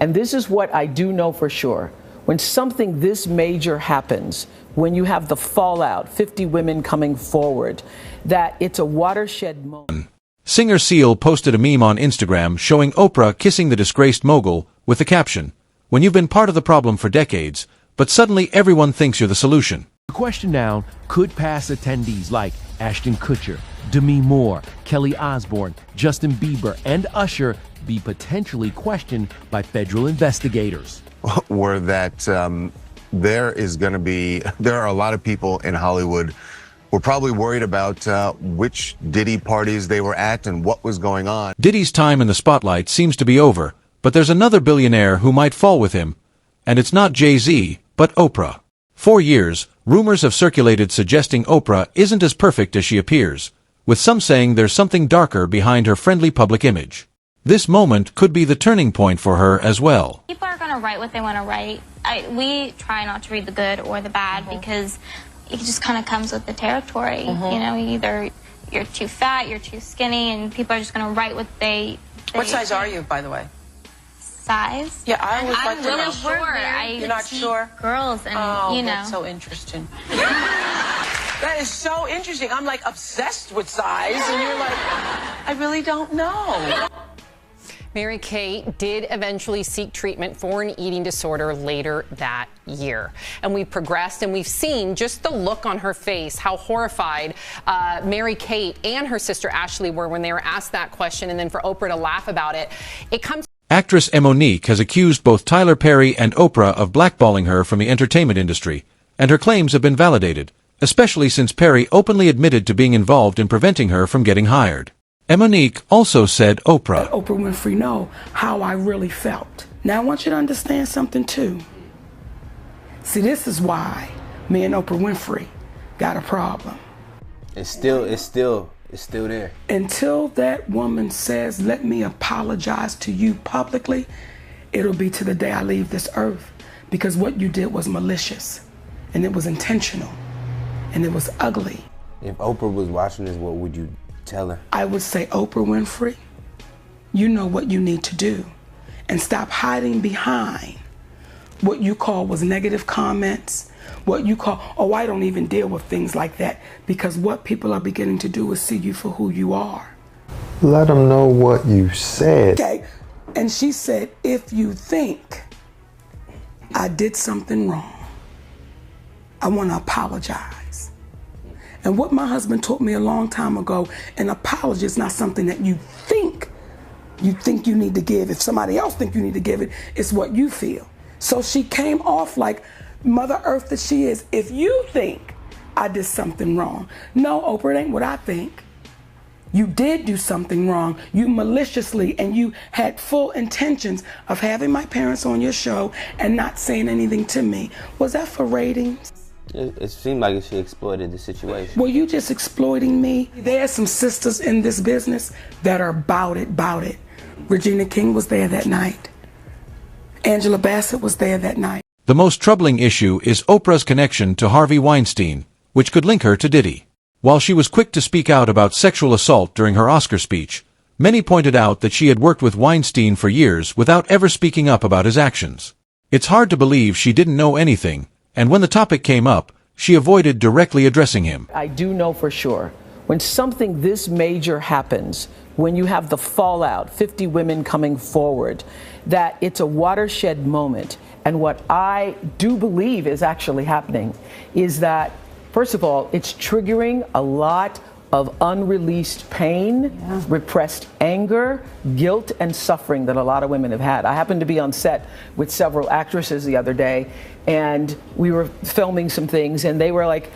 And this is what I do know for sure. When something this major happens, when you have the fallout, 50 women coming forward, that it's a watershed moment. Singer Seal posted a meme on Instagram showing Oprah kissing the disgraced mogul with the caption, "When you've been part of the problem for decades, but suddenly everyone thinks you're the solution." The question now could past attendees like Ashton Kutcher, Demi Moore, Kelly Osbourne, Justin Bieber, and Usher be potentially questioned by federal investigators. Were that there are a lot of people in Hollywood who are probably worried about which Diddy parties they were at and what was going on. Diddy's time in the spotlight seems to be over, but there's another billionaire who might fall with him, and it's not Jay-Z, but Oprah. For years, rumors have circulated suggesting Oprah isn't as perfect as she appears, with some saying there's something darker behind her friendly public image. This moment could be the turning point for her as well. People are going to write what they want to write. We try not to read the good or the bad because it just kind of comes with the territory. You know, either you're too fat, you're too skinny, and people are just going to write what they What size are you, by the way? Size? Yeah, I always like to know. I'm really sure. You're not sure? Girls, and you know. That's so interesting. That is so interesting. I'm like obsessed with size, and you're like, I really don't know. Mary-Kate did eventually seek treatment for an eating disorder later that year. And we've progressed and we've seen just the look on her face, how horrified Mary-Kate and her sister Ashley were when they were asked that question, and then for Oprah to laugh about it. Actress Monique has accused both Tyler Perry and Oprah of blackballing her from the entertainment industry, and her claims have been validated, especially since Perry openly admitted to being involved in preventing her from getting hired. Monique also said Oprah. Oprah Winfrey know how I really felt. Now I want you to understand something too. See, this is why me and Oprah Winfrey got a problem. It's still there. Until that woman says, let me apologize to you publicly, it'll be to the day I leave this earth. Because what you did was malicious, and it was intentional, and it was ugly. If Oprah was watching this, what would you tell her? I would say, Oprah Winfrey, you know what you need to do, and stop hiding behind what you call was negative comments, what you call, oh, I don't even deal with things like that, because what people are beginning to do is see you for who you are. Let them know what you said. Okay, and she said, if you think I did something wrong, I want to apologize. And what my husband taught me a long time ago, an apology is not something that you think you need to give. If somebody else think you need to give it, it's what you feel. So she came off like Mother Earth that she is. If you think I did something wrong, no, Oprah, it ain't what I think. You did do something wrong. You maliciously, and you had full intentions of having my parents on your show and not saying anything to me. Was that for ratings? It seemed like she exploited the situation. Were you just exploiting me? There are some sisters in this business that are about it. Regina King was there that night. Angela Bassett was there that night. The most troubling issue is Oprah's connection to Harvey Weinstein, which could link her to Diddy. While she was quick to speak out about sexual assault during her Oscar speech, many pointed out that she had worked with Weinstein for years without ever speaking up about his actions. It's hard to believe she didn't know anything, and when the topic came up, she avoided directly addressing him. I do know for sure, when something this major happens, when you have the fallout, 50 women coming forward, that it's a watershed moment. And what I do believe is actually happening is that, first of all, it's triggering a lot of unreleased pain, repressed anger, guilt, and suffering that a lot of women have had. I happened to be on set with several actresses the other day, and we were filming some things, and they were like,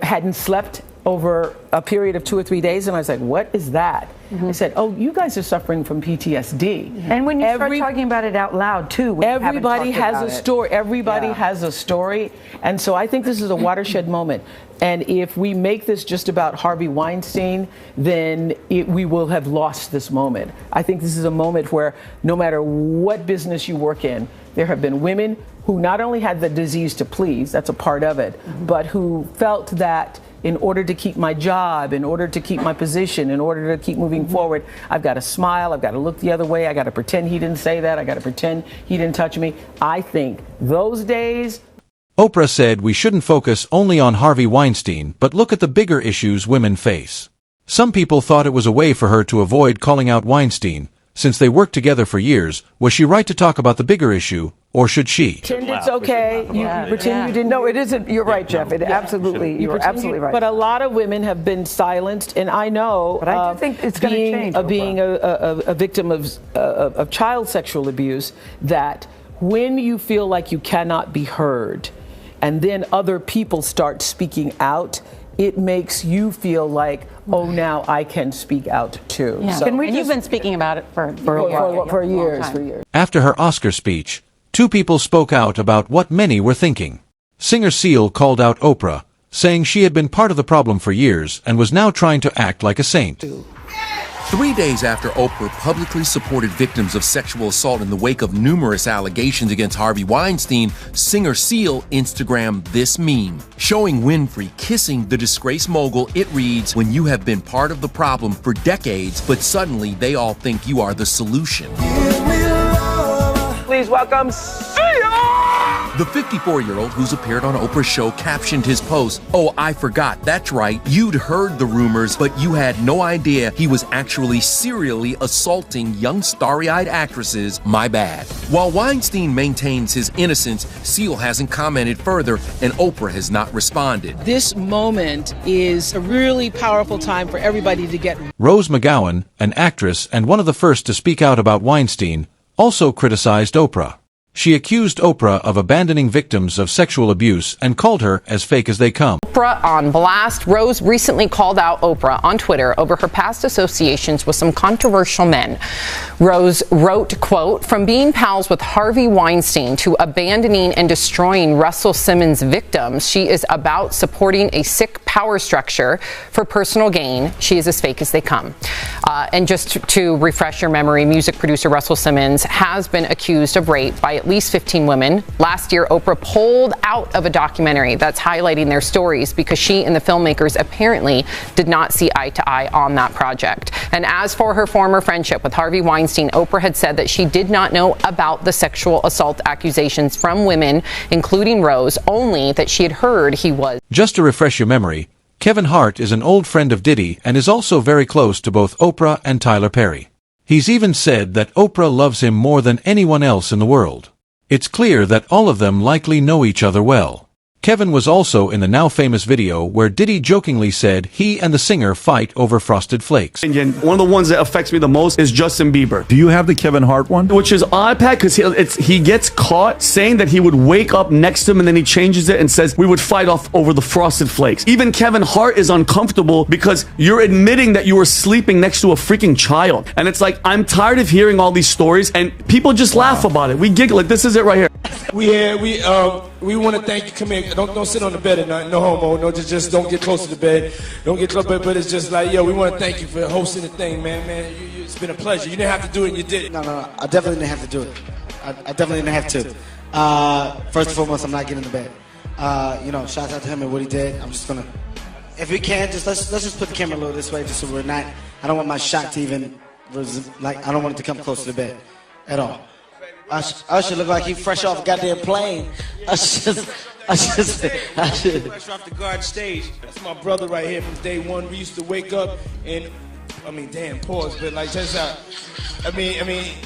hadn't slept over a period of 2 or 3 days, and I was like, what is that? They said, oh, you guys are suffering from PTSD. And when you start talking about it out loud, too, everybody has a story. Everybody has a story. And so I think this is a watershed moment. And if we make this just about Harvey Weinstein, then we will have lost this moment. I think this is a moment where no matter what business you work in, there have been women who not only had the disease to please, that's a part of it, but who felt that in order to keep my job, in order to keep my position, in order to keep moving forward, I've got to smile, I've got to look the other way, I got to pretend he didn't say that, I got to pretend he didn't touch me. I think those days. Oprah said we shouldn't focus only on Harvey Weinstein, but look at the bigger issues women face. Some people thought it was a way for her to avoid calling out Weinstein. Since they worked together for years, was she right to talk about the bigger issue, or should she? Pretend it's okay. You pretend you didn't. No, it isn't. You're right, Jeff. It absolutely. You're absolutely right. But a lot of women have been silenced, and I know. But I do think it's going to change. Being a victim of child sexual abuse, that when you feel like you cannot be heard, and then other people start speaking out, it makes you feel like, oh, now I can speak out too. Yeah. So, and you've been speaking about it for years. After her Oscar speech, two people spoke out about what many were thinking. Singer Seal called out Oprah, saying she had been part of the problem for years and was now trying to act like a saint. 3 days after Oprah publicly supported victims of sexual assault in the wake of numerous allegations against Harvey Weinstein, Singer Seal Instagrammed this meme, showing Winfrey kissing the disgraced mogul. It reads, "When you have been part of the problem for decades, but suddenly they all think you are the solution." Please welcome Seal! The 54-year-old who's appeared on Oprah's show captioned his post, "Oh, I forgot, that's right, you'd heard the rumors, but you had no idea he was actually serially assaulting young starry-eyed actresses, my bad." While Weinstein maintains his innocence, Seal hasn't commented further, and Oprah has not responded. This moment is a really powerful time for everybody to get. Rose McGowan, an actress and one of the first to speak out about Weinstein, also criticized Oprah. She accused Oprah of abandoning victims of sexual abuse and called her as fake as they come. Oprah on blast. Rose recently called out Oprah on Twitter over her past associations with some controversial men. Rose wrote, quote, "From being pals with Harvey Weinstein to abandoning and destroying Russell Simmons' victims, she is about supporting a sick power structure for personal gain. She is as fake as they come." And just to refresh your memory, music producer Russell Simmons has been accused of rape by at least 15 women. Last year, Oprah pulled out of a documentary that's highlighting their stories because she and the filmmakers apparently did not see eye to eye on that project. And as for her former friendship with Harvey Weinstein, Oprah had said that she did not know about the sexual assault accusations from women, including Rose, only that she had heard he was. Just to refresh your memory, Kevin Hart is an old friend of Diddy and is also very close to both Oprah and Tyler Perry. He's even said that Oprah loves him more than anyone else in the world. It's clear that all of them likely know each other well. Kevin was also in the now famous video where Diddy jokingly said he and the singer fight over Frosted Flakes. One of the ones that affects me the most is Justin Bieber. Do you have the Kevin Hart one? Which is odd, Pat, because he gets caught saying that he would wake up next to him and then he changes it and says we would fight off over the Frosted Flakes. Even Kevin Hart is uncomfortable because you're admitting that you were sleeping next to a freaking child. And it's like, I'm tired of hearing all these stories and people just laugh about it. We giggle. Like, this is it right here. We want to thank you. Come here. Don't sit on the bed at night. No homo. No, just don't get close to the bed. Don't get close. But it's just like, yo, we want to thank you for hosting the thing, man. It's been a pleasure. You didn't have to do it, and you did it. No. I definitely didn't have to do it. I definitely didn't have to. First and foremost, I'm not getting in the bed. Shout out to him and what he did. I'm just gonna, if we can, let's just put the camera a little this way, just so we're not. I don't want my shot to even, I don't want it to come close to the bed, at all. Usher look like he fresh off a goddamn plane. I should. Fresh off the guard stage. That's my brother right here from day one. We used to wake up and, pause, but like, check this out.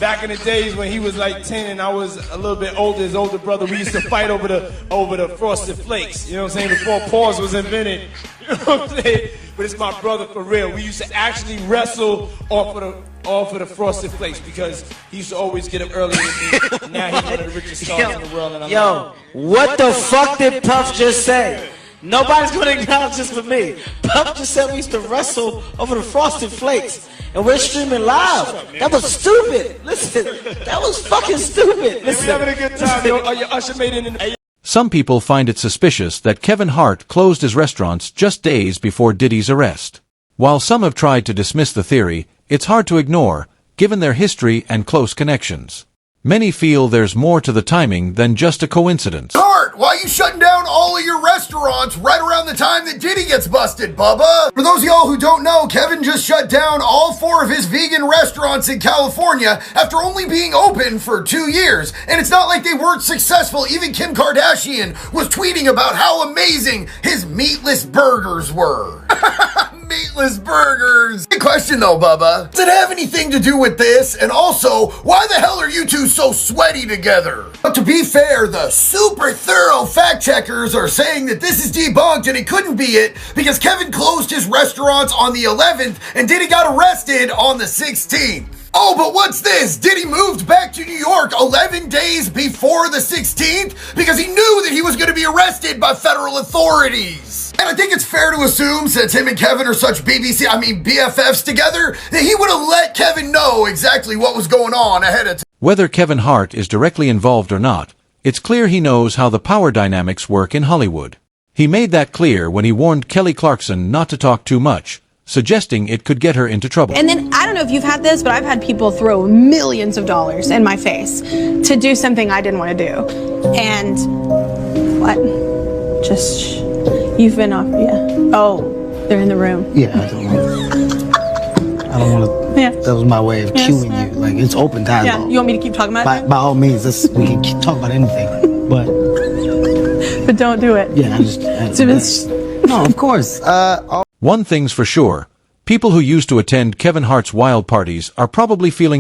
Back in the days when he was like 10 and I was a little bit older, his older brother, we used to fight over the Frosted Flakes. You know what I'm saying? Before pause was invented. You know what I'm saying? But it's my brother for real. We used to actually wrestle off of the Frosted Flakes because he used to always get up early with me. Now he's one of the richest stars in the world. And what the fuck did Puff just say? Nobody's gonna acknowledge this but me. Puff just said we used to wrestle over the Frosted Flakes. And we're streaming live. That was stupid. Listen, that was fucking stupid. Listen. We're having a good time. Your Usher made it in the... Some people find it suspicious that Kevin Hart closed his restaurants just days before Diddy's arrest. While some have tried to dismiss the theory, it's hard to ignore, given their history and close connections. Many feel there's more to the timing than just a coincidence. Hart, Why are you shutting down all of your restaurants right around the time that Diddy gets busted, Bubba? For those of y'all who don't know, Kevin just shut down all 4 of his vegan restaurants in California after only being open for 2 years. And it's not like they weren't successful. Even Kim Kardashian was tweeting about how amazing his meatless burgers were. Meatless burgers. Good question though, Bubba. Does it have anything to do with this? And also, why the hell are you two so sweaty together? But to be fair, the super thorough fact checkers are saying that this is debunked and it couldn't be it because Kevin closed his restaurants on the 11th and Diddy got arrested on the 16th. Oh, but what's this? Diddy moved back to New York 11 days before the 16th because he knew that he was going to be arrested by federal authorities. And I think it's fair to assume, since him and Kevin are such BFFs together, that he would have let Kevin know exactly what was going on ahead of time. Whether Kevin Hart is directly involved or not, it's clear he knows how the power dynamics work in Hollywood. He made that clear when he warned Kelly Clarkson not to talk too much, suggesting it could get her into trouble. And then, I don't know if you've had this, but I've had people throw millions of dollars in my face to do something I didn't want to do. And what? Just, you've been off, yeah. Oh, they're in the room. Yeah, I don't want to. Yeah. That was my way of cueing you. Like, it's open dialogue. Yeah, you want me to keep talking about it? By all means, we can keep talking about anything. But don't do it. Yeah, no, of course. One thing's for sure, people who used to attend Kevin Hart's wild parties are probably feeling